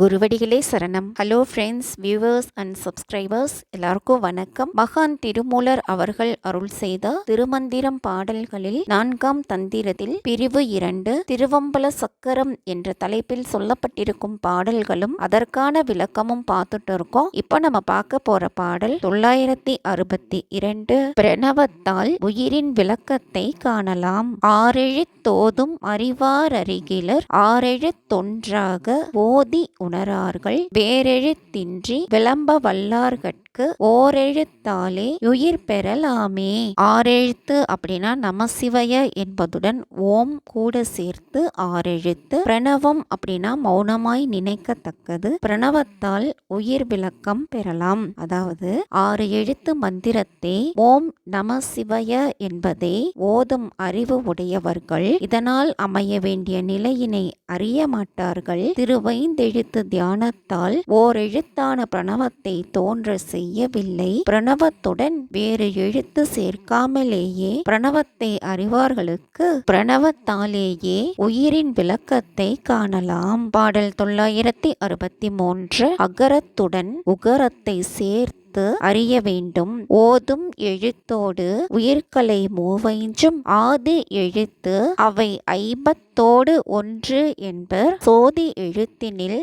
குருவடிகளே சரணம். Hello friends, viewers and subscribers, எல்லாருக்கும் வணக்கம். மகான் திருமூலர் அவர்கள் அருள் செய்த திருமந்திரம் பாடல்களில் 4ஆம் தந்திரத்தில் பிரிவு 2 திருவம்பல சக்கரம் என்ற தலைப்பில் சொல்லப்பட்டிருக்கும் பாடல்களும் அதற்கான விளக்கமும் பார்த்துட்டு இருக்கோம். இப்போ நம்ம பார்க்க போற பாடல் 962 பிரணவத்தால் உயிரின் விளக்கத்தை காணலாம். ஆறெழுத்தோதும் அறிவார் அருகிலர் ஆறெழுத்தொன்றாக ஓதி உணரார்கள் வேறெழுத்தின்றி விளம்ப வல்லார்கட்கு ஓரெழுத்தாலே உயிர் பெறலாமே. ஆறெழுத்து அப்படின்னா நமசிவய என்பதுடன் ஓம் கூட சேர்த்து ஆறெழுத்து. பிரணவம் அப்படின்னா மௌனமாய் நினைக்கத்தக்கது. பிரணவத்தால் உயிர் விளக்கம் பெறலாம். அதாவது 6 எழுத்து மந்திரத்தை ஓம் நம சிவய என்பதை ஓதும் அறிவு உடையவர்கள் இதனால் அமைய வேண்டிய நிலையினை அறிய மாட்டார்கள். திருவைந்தெழுத்து தியானத்தால் ஓரெழுத்தான பிரணவத்தை தோன்ற செய்யவில்லை. பிரணவத்துடன் வேறு எழுத்து சேர்க்காமலேயே பிரணவத்தை அறிவார்களுக்கு பிரணவத்தாலேயே உயிரின் விளக்கத்தை காணலாம். பாடல் 963 அகரத்துடன் உகரத்தை சேர்த்து அறிய வேண்டும். ஓதும் எழுத்தோடு உயிர்கலை மூவைஞ்சும் ஆதி எழுத்து அவை 50 ஒன்று என்பர். சோதி எழுத்தினில்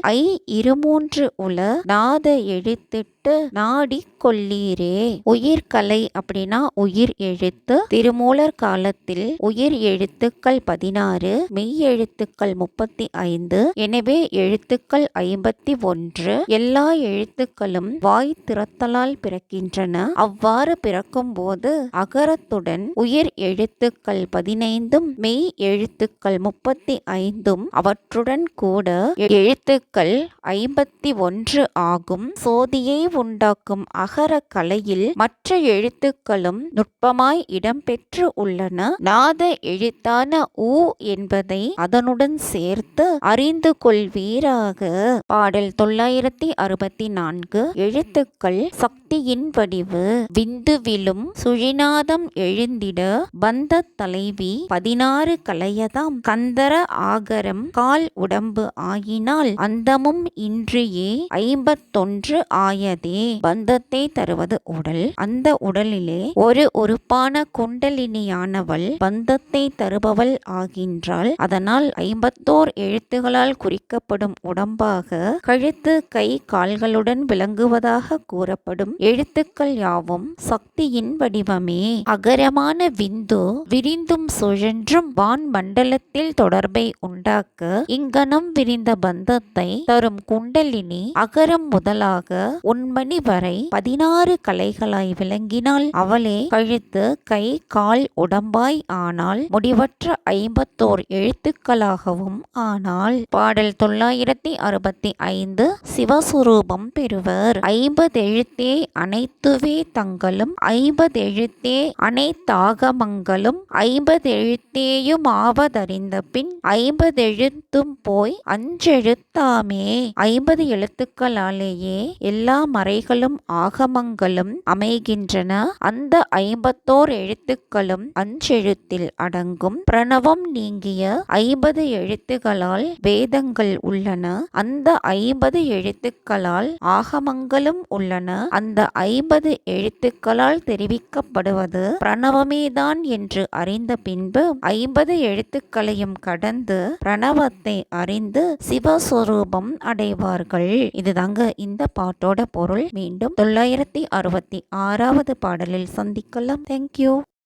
இருமூன்று உல நாத எழுத்திட்டு நாடி கொள்ளீரே. உயிர்கலை அப்படின்னா உயிர் எழுத்து. திருமூலர் காலத்தில் உயிர் எழுத்துக்கள் 16, மெய் எழுத்துக்கள் 35. எனவே எழுத்துக்கள் 51. எல்லா எழுத்துக்களும் வாய் திறத்தலால் பிறக்கின்றன. அவ்வாறு பிறக்கும் போது அகரத்துடன் உயிர் எழுத்துக்கள் 15, மெய் எழுத்துக்கள் 35 அவற்றுடன் கூட எழுத்துக்கள் 51 ஆகும். சோதியை உண்டாக்கும் அகர கலையில் மற்ற எழுத்துக்களும் நுட்பமாய் இடம்பெற்று உள்ளன. நாத எழுத்தான உ என்பதை அதனுடன் சேர்த்து அறிந்து கொள்வீராக. பாடல் 964 எழுத்துக்கள் சக்தியின் வடிவு. விந்துவிலும் சுழிநாதம் எழுந்திட பந்த தலைவி 16 கலையதாம். கந்தர ஆகரம் கால் உடம்பு ஆயினால் அந்தமும் இன்றியே 51 ஆயதே. பந்தத்தை தருவது உடல். அந்த உடலிலே ஒரு உறுப்பான குண்டலினியானவள் பந்தத்தை தருபவள் ஆகின்றாள். அதனால் 51 எழுத்துகளால் குறிக்கப்படும் உடம்பாக கழுத்து கை கால்களுடன் விளங்குவதாக கூறப்படும் எழுத்துக்கள் யாவும் சக்தியின் வடிவமே. அகரமான விந்து விரிந்தும் சுழன்றும் வான் மண்டலத்தில் தொடர்பை உண்டாக்க இங்கனம் விரிந்த பந்தத்தை தரும் குண்டலினி அகரம் முதலாக உண்மணி வரை 16 கலைகளாய் விளங்கினால் அவளே கழுத்து கை கால் உடம்பாய் ஆனால் முடிவற்ற 51 எழுத்துக்களாகவும் ஆனால். பாடல் 965 சிவசுரூபம் பெறுவர். 50 எழுத்தே அனைத்துவே தங்களும் 50 எழுத்தே அனைத்தாகமங்களும் 50 எழுத்தேயும் ஆவதறிந்த பின் 50 எழுத்தும் போய் 5 எழுத்தாமே. 50 எழுத்துக்களாலேயே எல்லா மறைகளும் ஆகமங்களும் அமைகின்றன. அந்த 51 எழுத்துக்களும் 5 எழுத்தில் அடங்கும். பிரணவம் நீங்கிய 50 எழுத்துகளால் வேதங்கள் உள்ளன. அந்த 50 எழுத்துக்களால் ஆகமங்களும் உள்ளன. அந்த 50 எழுத்துக்களால் தெரிவிக்கப்படுவது பிரணவமேதான் என்று அறிந்த பின்பு 50 எழுத்துக்களையும் கடந்து பிரணவத்தை அறிந்து சிவஸ்வரூபம் அடைவார்கள். இதுதாங்க இந்த பாட்டோட பொருள். மீண்டும் 966வது பாடலில் சந்திக்கலாம். தேங்க்யூ.